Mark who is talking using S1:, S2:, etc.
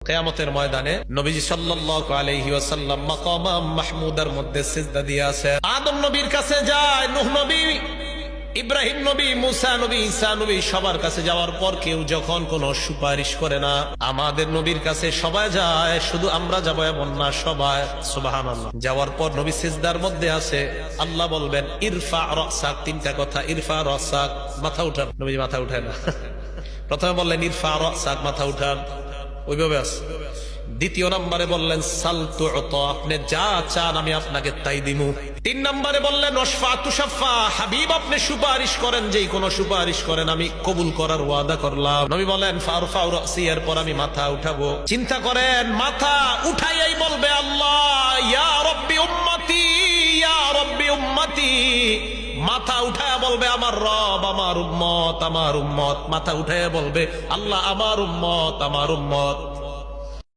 S1: কিয়ামতের ময়দানে নবীজি সাল্লাল্লাহু আলাইহি ওয়াসাল্লাম মাকাম মাহমুদের মধ্যে সিজদা দিয়ে আছে। আদম নবীর কাছে যায়, নূহ নবী, ইব্রাহিম নবী, মুসা নবী, ঈসা নবী, সবার কাছে যাওয়ার পর কেউ যখন কোনো সুপারিশ করে না, আমাদের নবীর কাছে সবাই যায়, শুধু আমরা যাবো এমন না, সবাই। সুবহানাল্লাহ। যাওয়ার পর নবী সিজদার মধ্যে আছে, আল্লাহ বলবেন ইরফা রাসাক, তিনটা কথা, ইরফা রাসাক, মাথা উঠান। নবী মাথা উঠায় না। প্রথমে বললেন ইরফা রাসাক, মাথা উঠান, ওইভাবে আছে। দ্বিতীয় নম্বরে বললেন সাল তু'তা, আপনি যা চান আমি আপনাকে তাই দিমু। তিন নম্বরে বললেন ওয়াশফা তুশাফা, হাবিব আপনি সুপারিশ করেন, যেই কোন সুপারিশ করেন আমি কবুল করার ওয়াদা করলাম। নবী বলেন ফারফাউ রাসি, এরপর আমি মাথা উঠাবো। চিন্তা করেন, মাথা উঠাইয়াই বলবে আল্লাহ ইয়া রব্বি উম্মতি, ইয়া রব্বি উম্মতি। মাথা উঠায় বলবে আমার রব, আমার উম্মত, আমার উম্মত। মাথা উঠায় বলবে আল্লাহ আমার উম্মত, আমার উম্মত।